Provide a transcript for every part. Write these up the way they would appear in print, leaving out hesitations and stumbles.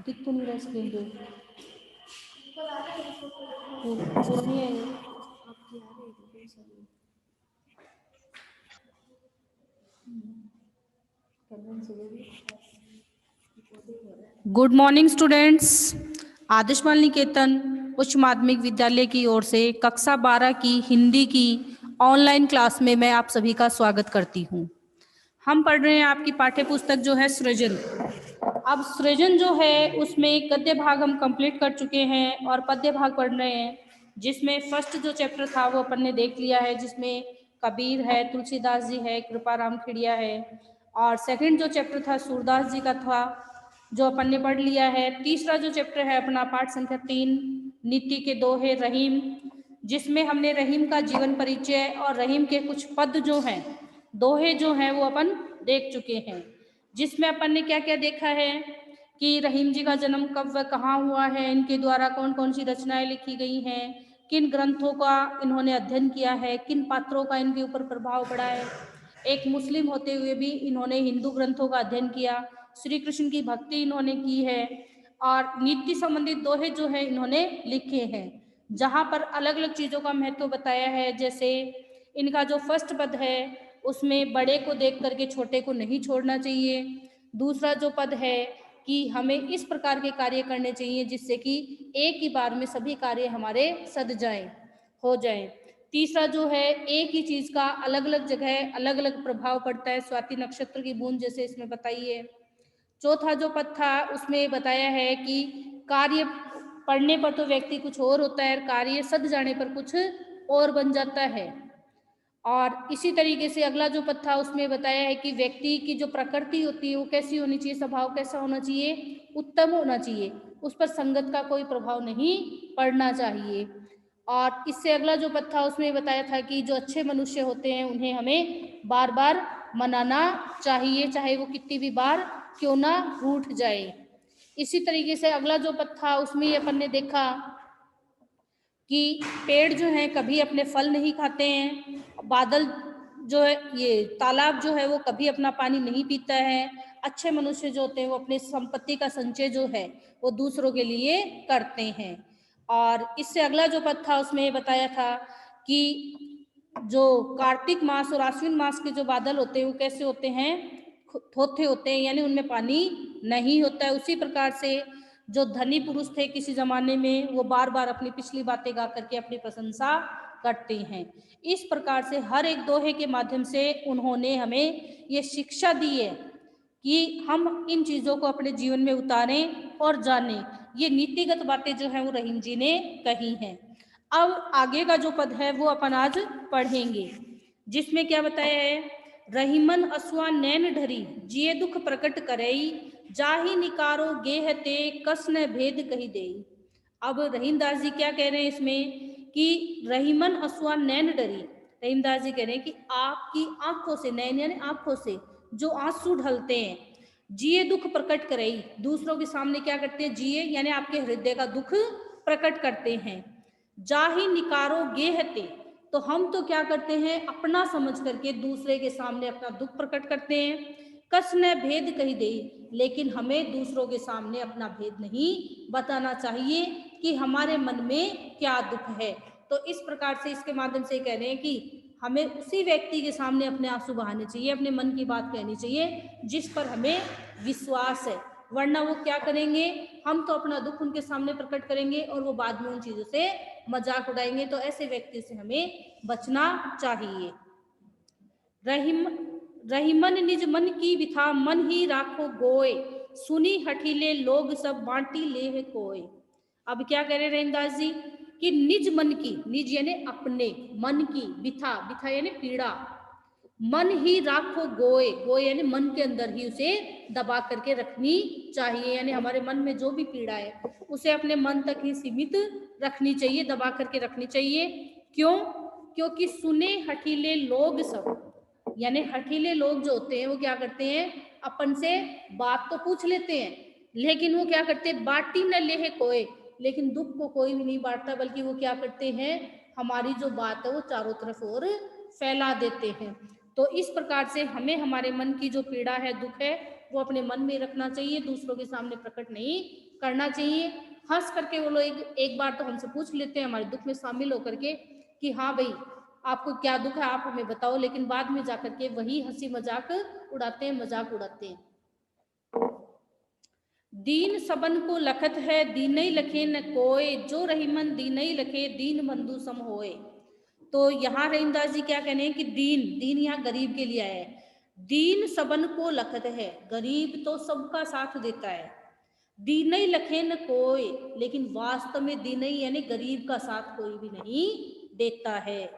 दिख तो नहीं रहा स्क्रीन पे, वो नहीं है। Good morning students. आदर्श बाल निकेतन उच्च माध्यमिक विद्यालय की ओर से कक्षा 12 की हिंदी की ऑनलाइन क्लास में मैं आप सभी का स्वागत करती हूँ। हम पढ़ रहे हैं आपकी पाठ्य पुस्तक जो है सृजन। अब सृजन जो है उसमें गद्य भाग हम कंप्लीट कर चुके हैं और पद्य भाग पढ़ रहे हैं, जिसमें फर्स्ट जो चैप्टर था वो अपन ने देख लिया है, जिसमें कबीर है, तुलसीदास जी है, कृपाराम खिड़िया है। और सेकंड जो चैप्टर था सूरदास जी का था, जो अपन ने पढ़ लिया है। तीसरा जो चैप्टर है अपना पाठ संख्या 3 नीति के दोहे रहीम, जिसमें हमने रहीम का जीवन परिचय और रहीम के कुछ पद जो हैं, दोहे जो हैं वो अपन देख चुके हैं। जिसमें अपन ने क्या क्या देखा है कि रहीम जी का जन्म कब व कहाँ हुआ है, इनके द्वारा कौन कौन सी रचनाएं लिखी गई हैं, किन ग्रंथों का इन्होंने अध्ययन किया है, किन पात्रों का इनके ऊपर प्रभाव पड़ा है। एक मुस्लिम होते हुए भी इन्होंने हिंदू ग्रंथों का अध्ययन किया, श्री कृष्ण की भक्ति इन्होंने की है और नीति संबंधित दोहे जो है इन्होंने लिखे हैं, जहाँ पर अलग अलग चीज़ों का महत्व बताया है। जैसे इनका जो फर्स्ट पद है उसमें बड़े को देख करके छोटे को नहीं छोड़ना चाहिए। दूसरा जो पद है कि हमें इस प्रकार के कार्य करने चाहिए जिससे कि एक ही बार में सभी कार्य हमारे सद जाएं, हो जाएं। तीसरा जो है एक ही चीज का अलग अलग जगह अलग अलग प्रभाव पड़ता है, स्वाति नक्षत्र की बूंद जैसे इसमें बताई है। चौथा जो पद था उसमें बताया है कि कार्य पढ़ने पर तो व्यक्ति कुछ और होता है, कार्य सद जाने पर कुछ और बन जाता है। और इसी तरीके से अगला जो पद था उसमें बताया है कि व्यक्ति की जो प्रकृति होती है वो कैसी होनी चाहिए, स्वभाव कैसा होना चाहिए, उत्तम होना चाहिए, उस पर संगत का कोई प्रभाव नहीं पड़ना चाहिए। और इससे अगला जो पद था उसमें बताया था कि जो अच्छे मनुष्य होते हैं उन्हें हमें बार बार मनाना चाहिए, चाहे वो कितनी भी बार क्यों ना रूठ जाए। इसी तरीके से अगला जो पद था उसमें अपन ने देखा कि पेड़ जो हैं कभी अपने फल नहीं खाते हैं, बादल जो है ये तालाब जो है वो कभी अपना पानी नहीं पीता है। अच्छे मनुष्य जो होते हैं वो अपनी संपत्ति का संचय जो है वो दूसरों के लिए करते हैं। और इससे अगला जो पद था उसमें बताया था कि जो कार्तिक मास और आश्विन मास के जो बादल होते हैं वो कैसे होते हैं, थोथे होते हैं, यानी उनमें पानी नहीं होता है। उसी प्रकार से जो धनी पुरुष थे किसी जमाने में वो बार बार अपनी पिछली बातें गा करके अपनी प्रशंसा करते हैं। इस प्रकार से हर एक दोहे के माध्यम से उन्होंने हमें ये शिक्षा दी है कि हम इन चीज़ों को अपने जीवन में उतारें और जानें। ये नीतिगत बातें जो हैं वो रहीम जी ने कही हैं। अब आगे का जो पद है वो अपन आज पढ़ेंगे, जिसमें क्या बताया है, रहीमन असुआ नैन ढरी जिये दुख प्रकट करई जाहि निकारो गेहते कस न भेद कही देई। अब रहीमदास जी क्या कह रहे हैं इसमें कि रहीमन असुआ नैन डरी, रहीमदास जी कह रहे हैं कि आपकी आंखों से, नैन यानी आंखों से जो आंसू ढलते हैं, जिए दुख प्रकट करई, दूसरों के सामने क्या करते हैं, जिए यानी आपके हृदय का दुख प्रकट करते हैं। जाहि निकारो गेहते, तो हम तो क्या करते हैं अपना समझ करके दूसरे के सामने अपना दुख प्रकट करते हैं। कस न भेद कही दे, लेकिन हमें दूसरों के सामने अपना भेद नहीं बताना चाहिए कि हमारे मन में क्या दुख है। तो इस प्रकार से इसके माध्यम से कह रहे हैं कि हमें उसी व्यक्ति के सामने अपने आंसू बहाने चाहिए, अपने मन की बात कहनी चाहिए जिस पर हमें विश्वास है, वरना वो क्या करेंगे, हम तो अपना दुख उनके सामने प्रकट करेंगे और वो बाद में उन चीजों से मजाक उड़ाएंगे। तो ऐसे व्यक्ति से हमें बचना चाहिए। रहीमन निज मन की विथा मन ही राखो गोय सुनी हठीले लोग सब बांटी ले कोय। अब क्या कह रहे रहीमदास जी कि निज मन की, निज यानी अपने मन की, विथा, विथा यानी पीड़ा, मन ही राखो गोय, गोय यानी मन के अंदर ही उसे दबा करके रखनी चाहिए, यानी हमारे मन में जो भी पीड़ा है उसे अपने मन तक ही सीमित रखनी चाहिए, दबा करके रखनी चाहिए। क्यों? क्योंकि सुने हठीले लोग सब, यानी हठीले लोग जो होते हैं वो क्या करते हैं, अपन से बात तो पूछ लेते हैं लेकिन वो क्या करते हैं, बाटी न लेहे कोई, लेकिन दुख को कोई भी नहीं बांटता, बल्कि वो क्या करते हैं, हमारी जो बात है वो चारों तरफ और फैला देते हैं। तो इस प्रकार से हमें हमारे मन की जो पीड़ा है, दुख है, वो अपने मन में रखना चाहिए, दूसरों के सामने प्रकट नहीं करना चाहिए। हंस करके वो लोग एक बार तो हमसे पूछ लेते हैं हमारे दुख में शामिल होकर के कि हाँ भाई आपको क्या दुख है, आप हमें बताओ, लेकिन बाद में जाकर के वही हंसी मजाक उड़ाते हैं, मजाक उड़ाते हैं। दीन सबन को लखत है, दीनई लखे न कोय, जो रहीमन दीनई लखे, दीन बंधु सम होए। तो यहाँ रहीमदास जी क्या कहने हैं कि दीन, दीन यहाँ गरीब के लिए आया है। दीन सबन को लखत है, गरीब तो सबका साथ देता है। दीनई लखे न कोय, लेकिन वास्तव में दीनई यानी गरीब का साथ कोई भी नहीं देता है।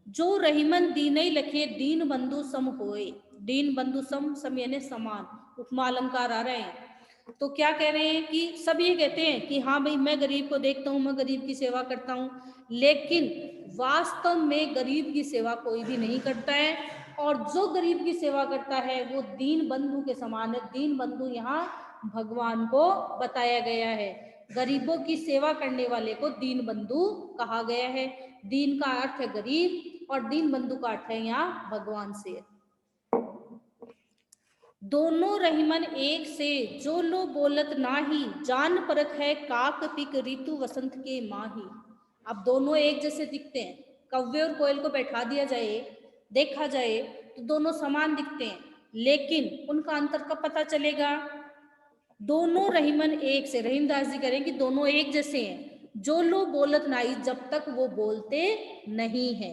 जो रहीमन दीनई लखे, दीन बंधु सम होए। दीन बंधु सम, सम यानी समान, उपमा अलंकार आ रहे हैं। तो क्या कह रहे हैं कि सब ये कहते हैं कि हाँ भाई मैं गरीब को देखता हूँ, मैं गरीब की सेवा करता हूँ, लेकिन वास्तव में गरीब की सेवा कोई भी नहीं करता है। और जो गरीब की सेवा करता है वो दीन बंधु के समान है। दीन बंधु यहाँ भगवान को बताया गया है। गरीबों की सेवा करने वाले को दीन बंधु कहा गया है। दीन का अर्थ है गरीब और दीन बंधु का अर्थ है यहाँ भगवान से। दोनों रहीमन एक से, जो लो बोलत नाही, जान परत है काक पिक, ऋतु वसंत के माही। अब दोनों एक जैसे दिखते हैं, कौवे और कोयल को बैठा दिया जाए, देखा जाए तो दोनों समान दिखते हैं, लेकिन उनका अंतर कब पता चलेगा? दोनों रहीमन एक से, रहीमदास जी कह रहे हैं कि दोनों एक जैसे हैं। जो लो बोलत नाई, जब तक वो बोलते नहीं है।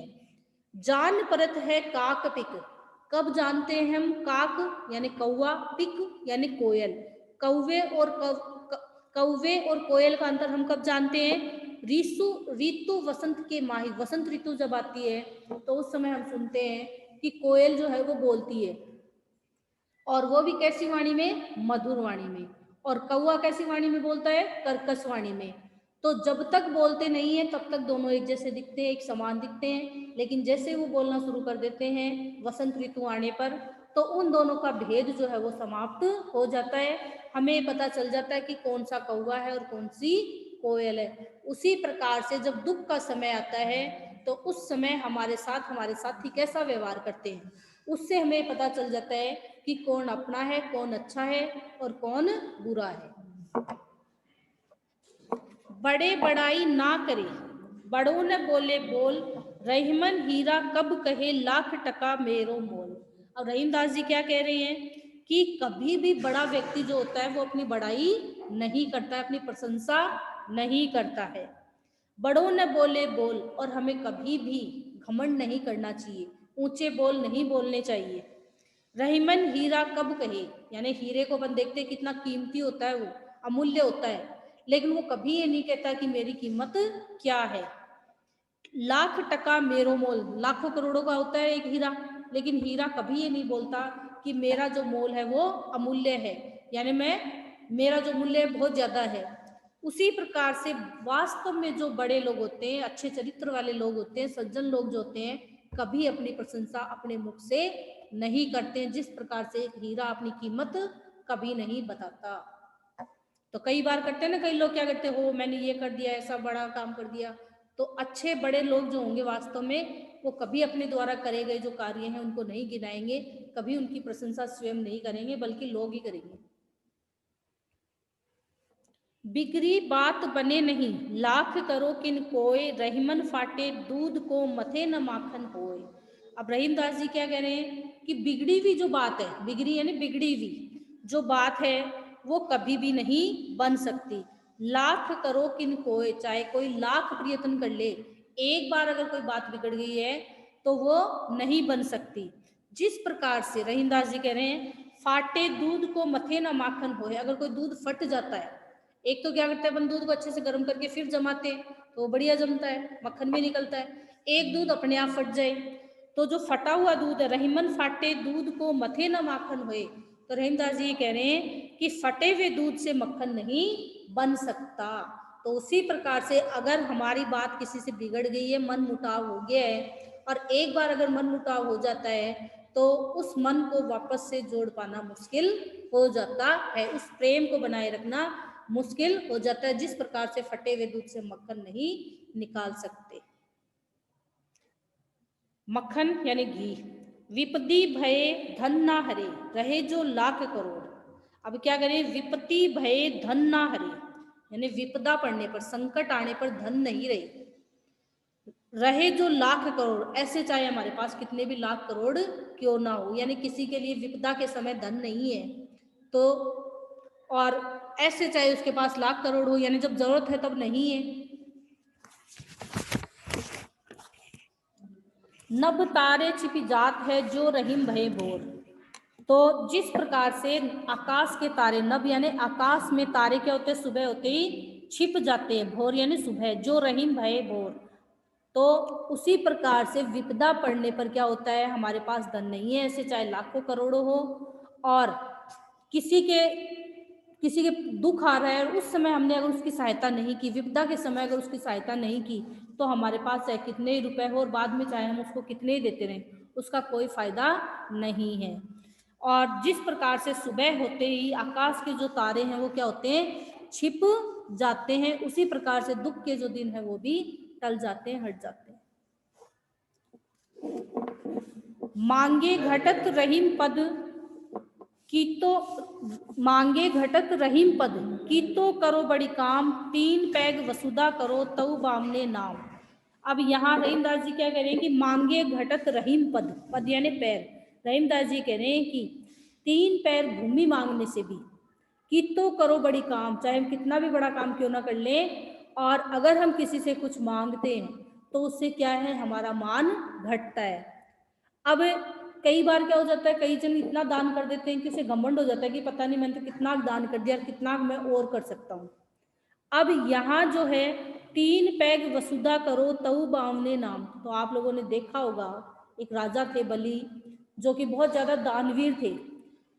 जान परत है काक पिक, कब जानते हैं हम? काक यानी कौवा, पिक यानी कोयल। कौवे और कोयल का अंतर हम कब जानते हैं? ऋतु वसंत के माही, वसंत ऋतु जब आती है तो उस समय हम सुनते हैं कि कोयल जो है वो बोलती है, और वो भी कैसी वाणी में? मधुर वाणी में। और कौवा कैसी वाणी में बोलता है? कर्कश वाणी में। तो जब तक बोलते नहीं है तब तक दोनों एक जैसे दिखते हैं, एक समान दिखते हैं, लेकिन जैसे वो बोलना शुरू कर देते हैं वसंत ऋतु आने पर, तो उन दोनों का भेद जो है वो समाप्त हो जाता है। हमें पता चल जाता है कि कौन सा कौवा है और कौन सी कोयल है। उसी प्रकार से जब दुख का समय आता है तो उस समय हमारे साथी कैसा व्यवहार करते हैं, उससे हमें पता चल जाता है कि कौन अपना है, कौन अच्छा है और कौन बुरा है। बड़े बड़ाई ना करे, बड़ों ने बोले बोल, रहीमन हीरा कब कहे, लाख टका मेरो मोल। अब रहीमदास जी क्या कह रहे हैं कि कभी भी बड़ा व्यक्ति जो होता है वो अपनी बड़ाई नहीं करता है, अपनी प्रशंसा नहीं करता है। बड़ों ने बोले बोल, और हमें कभी भी घमंड नहीं करना चाहिए, ऊंचे बोल नहीं बोलने चाहिए। रहीमन हीरा कब कहे, यानी हीरे को अपन देखते कितना कीमती होता है, वो अमूल्य होता है, लेकिन वो कभी ये नहीं कहता कि मेरी कीमत क्या है। लाख टका मेरो मोल, लाखों करोड़ों का होता है एक हीरा, लेकिन हीरा कभी ये नहीं बोलता कि मेरा जो मोल है वो अमूल्य है, यानी मेरा जो मूल्य है बहुत ज्यादा है। उसी प्रकार से वास्तव में जो बड़े लोग होते हैं, अच्छे चरित्र वाले लोग होते हैं, सज्जन लोग जो होते हैं, कभी अपनी प्रशंसा अपने मुख से नहीं करते हैं। जिस प्रकार से एक हीरा अपनी कीमत कभी नहीं बताता। तो कई बार करते हैं ना, कई लोग क्या करते हैं, हो मैंने ये कर दिया, ऐसा बड़ा काम कर दिया। तो अच्छे बड़े लोग जो होंगे वास्तव में वो कभी अपने द्वारा करे गए जो कार्य हैं उनको नहीं गिनाएंगे, कभी उनकी प्रशंसा स्वयं नहीं करेंगे, बल्कि लोग ही करेंगे। बिगड़ी बात बने नहीं, लाख करो किन कोय, रहीमन फाटे दूध को, मथे न माखन होए। अब रहीमदास जी क्या कह रहे हैं कि बिगड़ी हुई जो बात है, बिगड़ी यानी बिगड़ी हुई जो बात है वो कभी भी नहीं बन सकती। लाख करो किन कोय, चाहे कोई लाख प्रयत्न कर ले, एक बार अगर कोई बात बिगड़ गई है तो वो नहीं बन सकती। जिस प्रकार से रहीमदास जी कह रहे हैं, फाटे दूध को मथे न माखन होए, अगर कोई दूध फट जाता है, एक तो क्या करते हैं अपन, दूध को अच्छे से गर्म करके फिर जमाते हैं तो वो बढ़िया जमता है, मक्खन भी निकलता है। एक दूध अपने आप फट जाए, तो जो फटा हुआ दूध है, रहीमन फाटे दूध को मथे न माखन होए, तो रहीमदास जी ये कह रहे हैं कि फटे हुए दूध से मक्खन नहीं बन सकता। तो उसी प्रकार से अगर हमारी बात किसी से बिगड़ गई है, मन मुटाव हो गया है, और एक बार अगर मन मुटाव हो जाता है तो उस मन को वापस से जोड़ पाना मुश्किल हो जाता है, उस प्रेम को बनाए रखना मुश्किल हो जाता है, जिस प्रकार से फटे हुए दूध से मक्खन नहीं निकाल सकते। मक्खन यानी घी, विपदी भय धन ना हरे, रहे जो लाख करोड़। अब क्या करें, विपत्ति भय धन ना हरे, यानी विपदा पड़ने पर, संकट आने पर धन नहीं रहे, रहे जो लाख करोड़, ऐसे चाहे हमारे पास कितने भी लाख करोड़ क्यों ना हो, यानी किसी के लिए विपदा के समय धन नहीं है तो, और ऐसे चाहे उसके पास लाख करोड़ हो, यानी जब जरूरत है तब नहीं है। नभ तारे छिपी जात है जो रहीम भय भोर। तो जिस प्रकार से आकाश के तारे, नभ यानी आकाश में तारे क्या होते हैं, सुबह होते ही छिप जाते हैं, भोर यानी सुबह, जो रहीम भय भोर। तो उसी प्रकार से विपदा पड़ने पर क्या होता है, हमारे पास धन नहीं है, ऐसे चाहे लाखों करोड़ों हो, और किसी के दुख आ रहा है, उस समय हमने अगर उसकी सहायता नहीं की, विपदा के समय अगर उसकी सहायता नहीं की, तो हमारे पास चाहे कितने ही रुपए हो और बाद में चाहे हम उसको कितने ही देते रहें, उसका कोई फायदा नहीं है। और जिस प्रकार से सुबह होते ही आकाश के जो तारे हैं वो क्या होते हैं, छिप जाते हैं, उसी प्रकार से दुख के जो दिन है वो भी टल जाते हैं, हट जाते हैं। मांगे घटत रहीम पद की तो, मांगे घटत रहीम पद की तो करो बड़ी काम, तीन पैग वसुधा करो तऊ बामने नाम। अब यहाँ रहीमदास जी क्या कह रहे हैं कि मांगे घटत रहीम पद, पद यानी पैर, रहीमदास जी कह रहे हैं कि तीन पैर भूमि मांगने से भी, कि तो करो बड़ी काम, चाहे हम कितना भी बड़ा काम क्यों ना कर लें, और अगर हम किसी से कुछ मांगते हैं तो उससे क्या है, हमारा मान घटता है। अब कई बार क्या हो जाता है, कई जन इतना दान कर देते हैं कि उसे घमंड हो जाता है कि पता नहीं मैंने तो कितना दान कर दिया और कितना मैं और कर सकता हूँ। अब यहाँ जो है, तीन पैग वसुधा करो तऊ बावने नाम। तो आप लोगों ने देखा होगा, एक राजा थे बलि, जो कि बहुत ज्यादा दानवीर थे,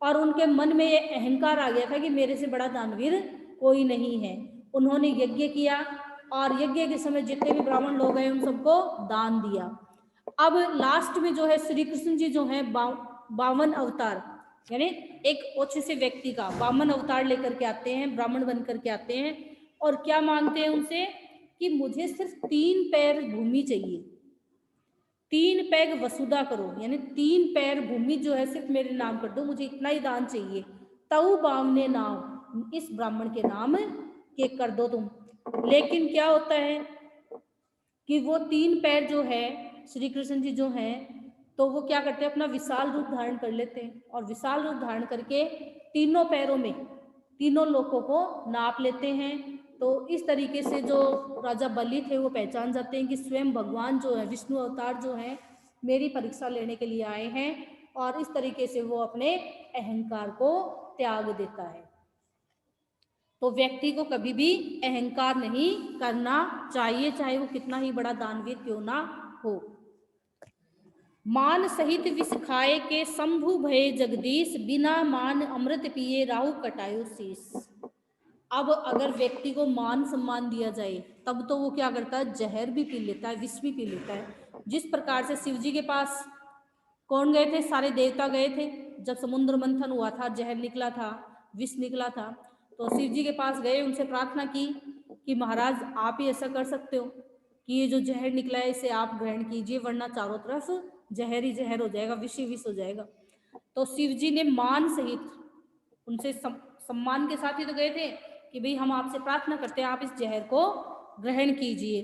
और उनके मन में ये अहंकार आ गया था कि मेरे से बड़ा दानवीर कोई नहीं है। उन्होंने यज्ञ किया, और यज्ञ के समय जितने भी ब्राह्मण लोग हैं उन सबको दान दिया। अब लास्ट में जो है श्री कृष्ण जी जो है बावन अवतार, यानी एक ओछे से व्यक्ति का बामन अवतार लेकर के आते हैं, ब्राह्मण बन करके आते हैं, और क्या मांगते हैं उनसे कि मुझे सिर्फ तीन पैर भूमि चाहिए, तीन पैग वसुधा करो, यानी तीन पैर भूमि जो है सिर्फ मेरे नाम कर दो, मुझे इतना ही दान चाहिए, तऊ बामने नाम, इस ब्राह्मण के नाम के कर दो तुम। लेकिन क्या होता है कि वो तीन पैर जो है, श्री कृष्ण जी जो हैं, तो वो क्या करते हैं, अपना विशाल रूप धारण कर लेते हैं, और विशाल रूप धारण करके तीनों पैरों में तीनों लोगों को नाप लेते हैं। तो इस तरीके से जो राजा बलि थे वो पहचान जाते हैं कि स्वयं भगवान जो है, विष्णु अवतार जो है, मेरी परीक्षा लेने के लिए आए हैं, और इस तरीके से वो अपने अहंकार को त्याग देता है। तो व्यक्ति को कभी भी अहंकार नहीं करना चाहिए, चाहे वो कितना ही बड़ा दानवीर क्यों ना हो। मान सहित विष खाए के शंभु भय जगदीश, बिना मान अमृत पिए राहु कटायो शीस। अब अगर व्यक्ति को मान सम्मान दिया जाए तब तो वो क्या करता है, जहर भी पी लेता है, विष भी पी लेता है। जिस प्रकार से शिव जी के पास कौन गए थे, सारे देवता गए थे, जब समुद्र मंथन हुआ था, जहर निकला था, विष निकला था, तो शिव जी के पास गए, उनसे प्रार्थना की कि महाराज आप ही ऐसा कर सकते हो कि ये जो जहर निकला है इसे आप ग्रहण कीजिए, वरना चारों तरफ जहर ही जहर हो जाएगा, विष ही विष हो जाएगा। तो शिव जी ने मान सहित उनसे सम्मान के साथ ही तो गए थे कि भाई हम आपसे प्रार्थना करते हैं, आप इस जहर को ग्रहण कीजिए।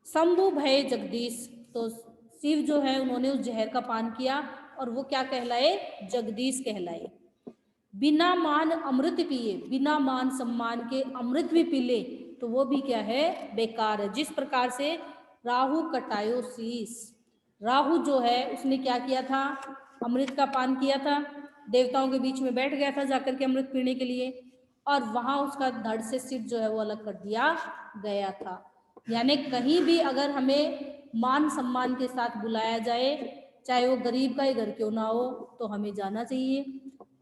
शंभु भय जगदीश, तो शिव जो है उन्होंने उस जहर का पान किया, और वो क्या कहलाए, जगदीश कहलाए। बिना मान अमृत पिए, बिना मान सम्मान के अमृत भी पी ले तो वो भी क्या है, बेकार है। जिस प्रकार से राहु कटायो शीस, राहु जो है उसने क्या किया था, अमृत का पान किया था, देवताओं के बीच में बैठ गया था जाकर के अमृत पीने के लिए, और वहां उसका धड़ से सिर जो है वो अलग कर दिया गया था। यानी कहीं भी अगर हमें मान सम्मान के साथ बुलाया जाए, चाहे वो गरीब का ही घर क्यों ना हो, तो हमें जाना चाहिए,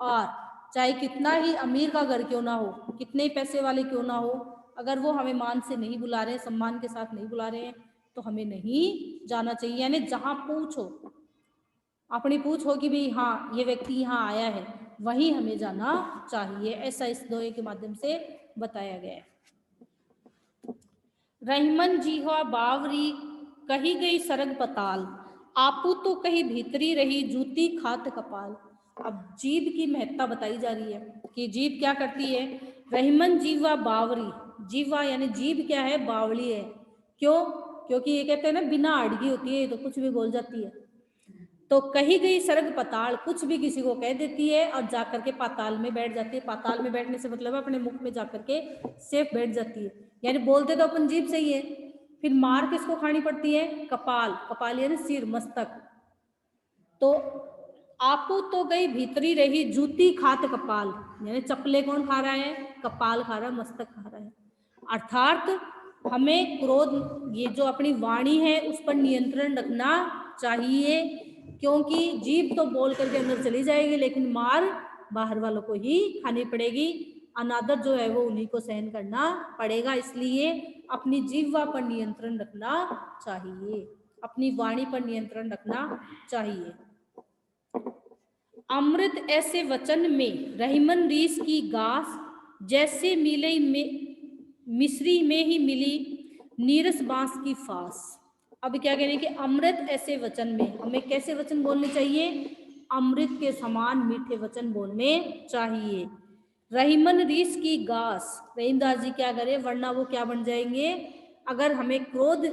और चाहे कितना ही अमीर का घर क्यों ना हो, कितने ही पैसे वाले क्यों ना हो, अगर वो हमें मान से नहीं बुला रहे, सम्मान के साथ नहीं बुला रहे हैं, तो हमें नहीं जाना चाहिए। यानी जहां पूछो, अपनी पूछ हो कि भाई हाँ ये व्यक्ति यहाँ आया है, वहीं हमें जाना चाहिए, ऐसा इस दोहे के माध्यम से बताया गया है। रहीमन जी हो बावरी, कही गई सरग पताल, आपू तो कहीं भीतरी रही जूती खात कपाल। अब जीभ की महत्ता बताई जा रही है कि जीभ क्या करती है। रहीमन जीवा बावरी, जीवा यानी जीभ क्या है, बावली है। क्यों? क्योंकि ये कहते हैं ना बिना अड़गी होती है, ये तो कुछ भी बोल जाती है। तो कही गई सर्ग पताल, कुछ भी किसी को कह देती है और जाकर के पाताल में बैठ जाती है। पाताल में बैठने से मतलब अपने मुख में जाकर के सेफ बैठ जाती है, यानी बोलते तो अपन जीभ से ही है। फिर मार किसको खानी पड़ती है? कपाल, कपाल यानी सिर, मस्तक। तो आपू तो गई भीतरी रही जूती खात कपाल, यानी चप्पले कौन खा रहा है? कपाल खा रहा है, मस्तक खा रहा है। अर्थात हमें क्रोध, ये जो अपनी वाणी है उस पर नियंत्रण रखना चाहिए, क्योंकि जीभ तो बोल करके अंदर चली जाएगी लेकिन मार बाहर वालों को ही खानी पड़ेगी। अनादर जो है वो उन्हीं को सहन करना पड़ेगा। इसलिए अपनी जीवा पर नियंत्रण रखना चाहिए, अपनी वाणी पर नियंत्रण रखना चाहिए। अमृत ऐसे वचन में रहीमन रीस की गास, जैसे मिले में मिस्री में ही मिली नीरस बांस की फास। अब क्या कह रहे हैं कि अमृत ऐसे वचन में, हमें कैसे वचन बोलने चाहिए? अमृत के समान मीठे वचन बोलने चाहिए। रहीमन रीस की गास, रहीमदास जी क्या करे, वरना वो क्या बन जाएंगे? अगर हमें क्रोध,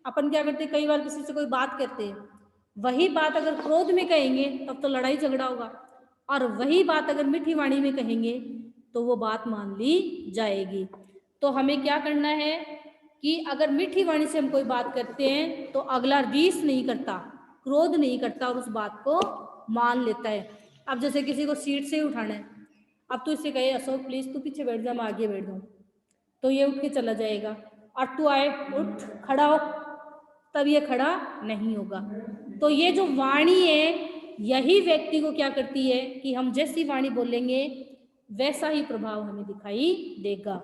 अपन क्या करते हैं कई बार किसी से कोई बात करते हैं, वही बात अगर क्रोध में कहेंगे तब तो लड़ाई झगड़ा होगा, और वही बात अगर मीठी वाणी में कहेंगे तो वो बात मान ली जाएगी। तो हमें क्या करना है कि अगर मीठी वाणी से हम कोई बात करते हैं तो अगला रीस नहीं करता, क्रोध नहीं करता और उस बात को मान लेता है। अब जैसे किसी को सीट से ही उठाना है, अब तो इससे कहे अशोक प्लीज तू पीछे बैठ जा, मैं आगे बैठ जाऊं, तो ये उठ के चला जाएगा। और तू आए, उठ खड़ा हो, तब ये खड़ा नहीं होगा। तो ये जो वाणी है यही व्यक्ति को क्या करती है कि हम जैसी वाणी बोलेंगे वैसा ही प्रभाव हमें दिखाई देगा।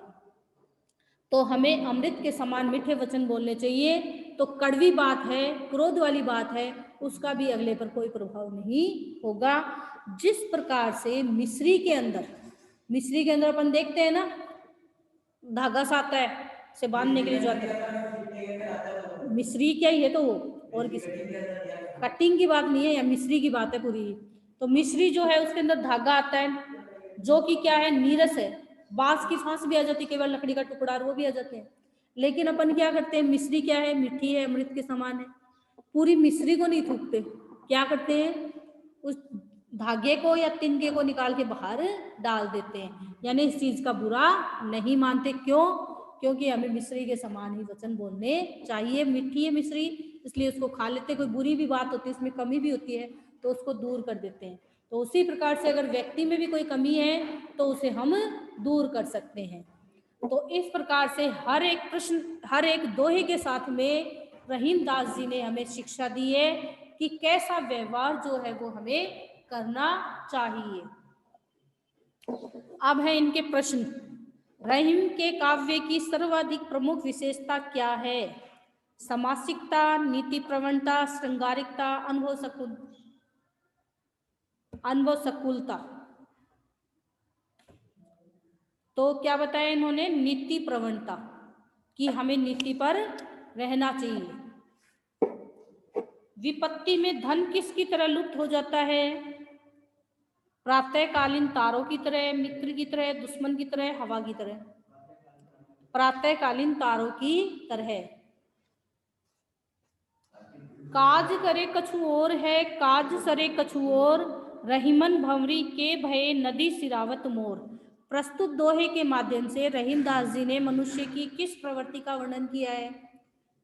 तो हमें अमृत के समान मीठे वचन बोलने चाहिए। तो कड़वी बात है, क्रोध वाली बात है, उसका भी अगले पर कोई प्रभाव नहीं होगा। जिस प्रकार से मिस्री के अंदर अपन देखते हैं ना, धागा सा आता है से बांधने के लिए जो आता है, मिस्री क्या ही है तो वो, और किसी कटिंग की बात नहीं है, या मिस्री की बात है पूरी। तो मिस्री जो है उसके अंदर धागा आता है जो कि क्या है, नीरस है। बांस की फांस भी आ जाती है, केवल लकड़ी का टुकड़ा और वो भी आ जाते हैं। लेकिन अपन क्या करते हैं, मिस्री क्या है, मीठी है, अमृत के समान है, पूरी मिस्री को नहीं थूकते, क्या करते हैं उस धागे को या तिनके को निकाल के बाहर डाल देते हैं, यानी इस चीज का बुरा नहीं मानते। क्यों? क्योंकि हमें मिस्री के समान ही वचन बोलने चाहिए। मीठी है मिस्री इसलिए उसको खा लेते, कोई बुरी भी बात होती है, इसमें कमी भी होती है तो उसको दूर कर देते हैं। तो उसी प्रकार से अगर व्यक्ति में भी कोई कमी है तो उसे हम दूर कर सकते हैं। तो इस प्रकार से हर एक प्रश्न, हर एक दोहे के साथ में रहीम दास जी ने हमें शिक्षा दी है कि कैसा व्यवहार जो है वो हमें करना चाहिए। अब है इनके प्रश्न। रहीम के काव्य की सर्वाधिक प्रमुख विशेषता क्या है? समासिकता, नीति प्रवणता, श्रृंगारिकता, अनुभव सकुलता। तो क्या बताया इन्होंने? नीति प्रवणता, कि हमें नीति पर रहना चाहिए। विपत्ति में धन किसकी तरह लुप्त हो जाता है? प्रातःकालीन तारों की तरह, मित्र की तरह, दुश्मन की तरह, हवा की तरह। प्रातःकालीन तारों की तरह। काज करे कछु और है, काज सरे कछु और, रहीमन भंवरी के भये नदी सिरावत मोर। प्रस्तुत दोहे के माध्यम से रहीम दास जी ने मनुष्य की किस प्रवृत्ति का वर्णन किया है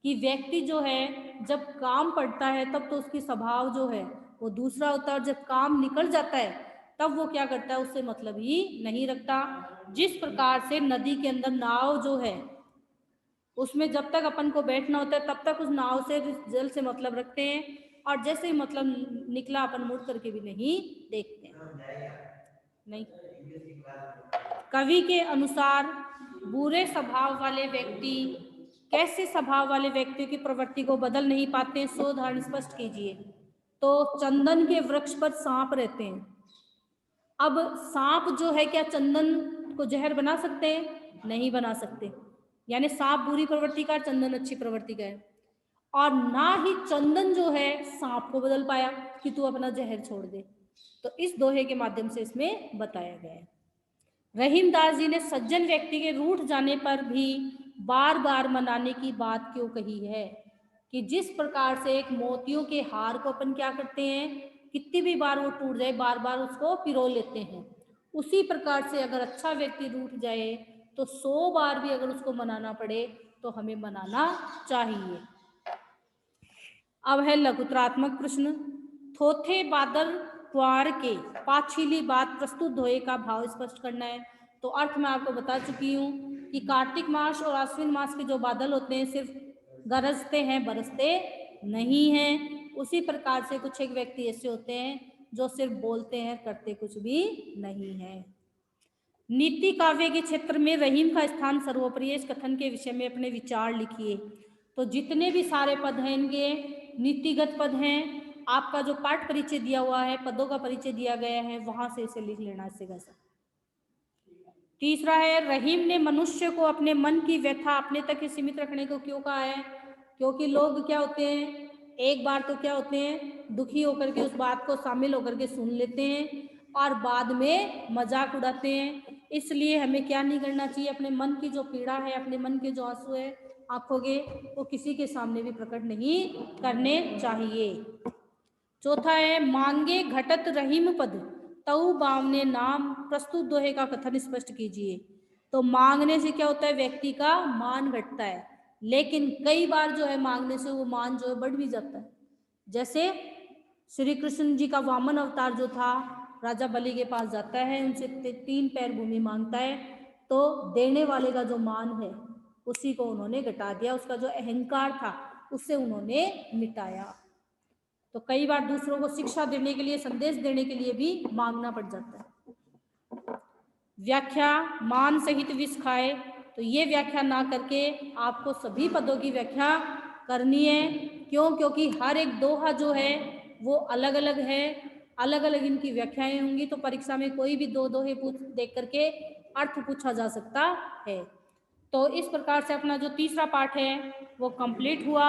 कि व्यक्ति जो है जब काम पड़ता है तब तो उसकी स्वभाव जो है वो दूसरा होता है, और जब काम निकल जाता है तब वो क्या करता है, उससे मतलब ही नहीं रखता। जिस प्रकार से नदी के अंदर नाव जो है उसमें जब तक अपन को बैठना होता है तब तक उस नाव से, जल से मतलब रखते हैं, और जैसे ही मतलब निकला अपन मुड़ करके भी नहीं देखते हैं। नहीं, कवि के अनुसार बुरे स्वभाव वाले व्यक्ति कैसे स्वभाव वाले व्यक्तियों की प्रवृत्ति को बदल नहीं पाते, सो उदाहरण स्पष्ट कीजिए। तो चंदन के वृक्ष पर सांप रहते हैं। अब सांप जो है क्या चंदन को जहर बना सकते हैं? नहीं बना सकते। यानी सांप बुरी प्रवृत्ति का, चंदन अच्छी प्रवृत्ति का है। और ना ही चंदन जो है सांप को बदल पाया कि तू अपना जहर छोड़ दे। तो इस दोहे के माध्यम से इसमें बताया गया है। रहीमदास जी ने सज्जन व्यक्ति के रूठ जाने पर भी बार बार मनाने की बात क्यों कही है, कि जिस प्रकार से एक मोतियों के हार को अपन क्या करते हैं, कितनी भी बार वो टूट जाए बार बार उसको पिरो लेते हैं, उसी प्रकार से अगर अच्छा व्यक्ति रूठ जाए तो 100 बार भी अगर उसको मनाना पड़े तो हमें मनाना चाहिए। अब है लघुतरात्मक प्रश्न। थोथे बादल क्वार के पाछीली बात प्रस्तुत दोहे का भाव स्पष्ट करना है। तो अर्थ मैं आपको बता चुकी हूँ कि कार्तिक मास और आश्विन मास के जो बादल होते हैं सिर्फ गरजते हैं, बरसते नहीं हैं। उसी प्रकार से कुछ एक व्यक्ति ऐसे होते हैं जो सिर्फ बोलते हैं, करते कुछ भी नहीं है। नीति काव्य के क्षेत्र में रहीम का स्थान सर्वोपरि है। इस कथन के विषय में अपने विचार लिखिए। तो जितने भी सारे पद हैं इनके नीतिगत पद हैं। आपका जो पाठ परिचय दिया हुआ है, पदों का परिचय दिया गया है, वहां से इसे लिख लेना इससे कैसा। तीसरा है, रहीम ने मनुष्य को अपने मन की व्यथा अपने तक ही सीमित रखने को क्यों कहा है? क्योंकि लोग क्या होते हैं, एक बार तो क्या होते हैं, दुखी होकर के उस बात को शामिल होकर के सुन लेते हैं और बाद में मजाक उड़ाते हैं। इसलिए हमें क्या नहीं करना चाहिए, अपने मन की जो पीड़ा है, अपने मन के जो आंसू है आंखों के, वो किसी के सामने भी प्रकट नहीं करने चाहिए। चौथा है, मांगे घटत रहीम पद तऊ बावने नाम, प्रस्तुत दोहे का कथन स्पष्ट कीजिए। तो मांगने से क्या होता है, व्यक्ति का मान घटता है, लेकिन कई बार जो है मांगने से वो मान जो है बढ़ भी जाता है। जैसे श्री कृष्ण जी का वामन अवतार जो था, राजा बलि के पास जाता है, उनसे 3 पैर भूमि मांगता है, तो देने वाले का जो मान है उसी को उन्होंने घटा दिया, उसका जो अहंकार था उससे उन्होंने मिटाया। तो कई बार दूसरों को शिक्षा देने के लिए, संदेश देने के लिए भी मांगना पड़ जाता है। व्याख्या, मान सहित विष खाए। तो ये व्याख्या ना करके आपको सभी पदों की व्याख्या करनी है। क्यों? क्योंकि हर एक दोहा जो है वो अलग अलग है, अलग अलग इनकी व्याख्याएं होंगी। तो परीक्षा में कोई भी 2 दोहे देख करके अर्थ पूछा जा सकता है। तो इस प्रकार से अपना जो तीसरा पार्ट है वो कंप्लीट हुआ।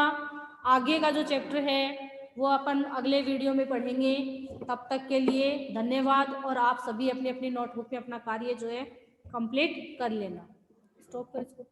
आगे का जो चैप्टर है वो अपन अगले वीडियो में पढ़ेंगे। तब तक के लिए धन्यवाद, और आप सभी अपनी अपनी नोटबुक में अपना कार्य जो है कंप्लीट कर लेना। स्टॉप कर इसको।